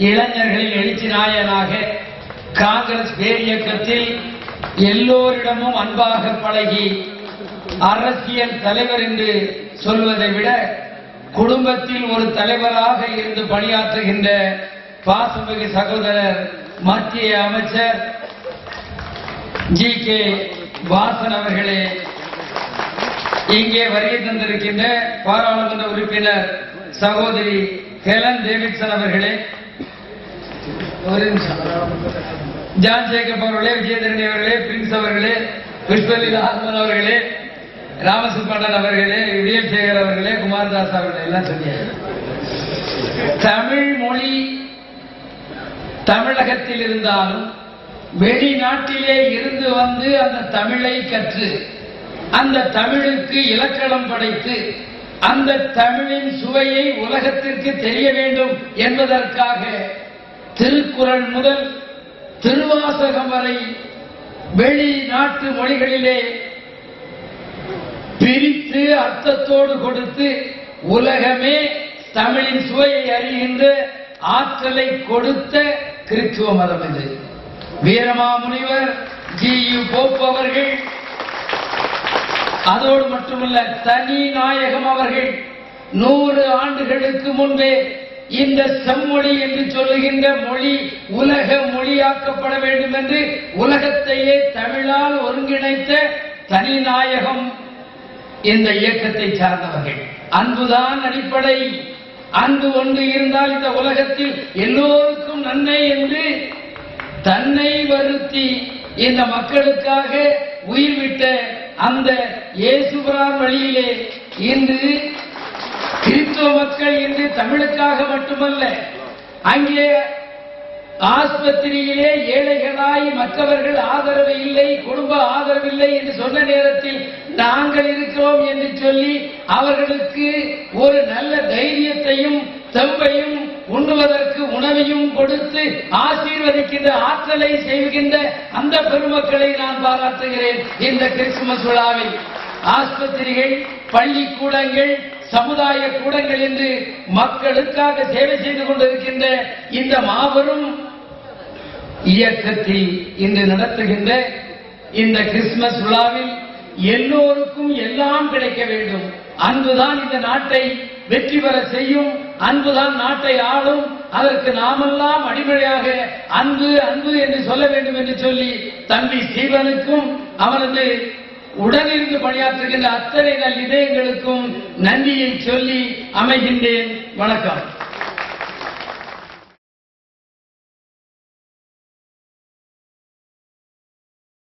இளைஞர்களின் எழுச்சி நாயனாக காங்கிரஸ் பேரியக்கத்தில் எல்லோரிடமும் அன்பாக பழகி அரசியல் தலைவர் என்று சொல்வதை விட குடும்பத்தில் ஒரு தலைவராக இருந்து பணியாற்றுகின்ற பாசமிகு சகோதரர் மத்திய அமைச்சர் ஜி.கே. வாசன் அவர்களே, இங்கே வருகை தந்திருக்கின்ற பாராளுமன்ற உறுப்பினர் சகோதரி ஹெலன் டேவிட்சன் அவர்களே, ஒரு நிமிஷம், ஜான் ஜேக்கப் அவர்களே, விஜயதரணி அவர்களே, பிரின்ஸ் அவர்களே, புஷ்பலீலா ஹர்மன் அவர்களே, ராமசுப்பண்ணன் அவர்களே, விஜயசேகர் அவர்களே, குமாரதாஸ் அவர்களே, எல்லாம் சொன்னாங்க. தமிழ் மொழி தமிழகத்தில் இருந்தாலும் வெளிநாட்டிலே இருந்து வந்து அந்த தமிழை கற்று அந்த தமிழுக்கு இலக்கணம் படைத்து அந்த தமிழின் சுவையை உலகத்திற்கு தெரிய வேண்டும் என்பதற்காக திருக்குறள் முதல் திருவாசகம் வரை வெளிநாட்டு மொழிகளிலே பிரித்து அர்த்தத்தோடு கொடுத்து உலகமே தமிழின் சுவையை அறிகின்ற ஆற்றலை கொடுத்த கிறிஸ்துவ மதம் இது. வீரமாமுனிவர் ஜி.யு. போப் அவர்கள், அதோடு மட்டுமல்ல தனி நாயகம் அவர்கள் 100 ஆண்டுகளுக்கு முன்பே இந்த செம்மொழி என்று சொல்லுகின்ற மொழி உலக மொழியாக்கப்பட வேண்டும் என்று உலகத்தையே தமிழால் ஒருங்கிணைத்த தனி நாயகம் இந்த இயக்கத்தை சார்ந்தவர்கள். அன்புதான் அடிப்படை, அன்பு ஒன்று இருந்தால் இந்த உலகத்தில் எல்லோருக்கும் நன்மை என்று தன்னை வருத்தி இந்த மக்களுக்காக உயிர் விட்ட அந்த இயேசுபிரான் வழியிலே இன்று கிறிஸ்துவ மக்கள் இன்று தமிழுக்காக மட்டுமல்ல, அங்கே ஆஸ்பத்திரியிலே ஏழைகளாய் மற்றவர்கள் ஆதரவு இல்லை, குடும்ப ஆதரவில்லை என்று சொன்ன நேரத்தில் நாங்கள் இருக்கிறோம் என்று சொல்லி அவர்களுக்கு ஒரு நல்ல தைரியத்தையும் தெம்பையும் உண்ணுவதற்கு உணவையும் கொடுத்து ஆசீர்வதிக்கின்ற ஆற்றலை செய்கின்ற அந்த பெருமக்களை நான் பாராட்டுகிறேன். இந்த கிறிஸ்துமஸ் விழாவில் ஆஸ்பத்திரிகள், பள்ளிக்கூடங்கள், சமுதாய கூடங்கள் என்று மக்களுக்காக சேவை செய்து கொண்டிருக்கின்ற இந்த மாபெரும் இயக்கத்தில் இன்று நடத்துகின்ற இந்த கிறிஸ்துமஸ் விழாவில் எல்லோருக்கும் எல்லாம் கிடைக்க வேண்டும். அன்புதான் இந்த நாட்டை வெற்றி பெற செய்யும், அன்புதான் நாட்டை ஆளும். அதற்கு நாமெல்லாம் அடிப்படையாக அன்பு அன்பு என்று சொல்ல வேண்டும் என்று சொல்லி தம்பி ஸ்டீவனுக்கும் அவனது உடனிருந்து பணியாற்றுகின்ற அத்தனை நல் இதயங்களுக்கும் நன்றியை சொல்லி அமைகின்றேன். வணக்கம்.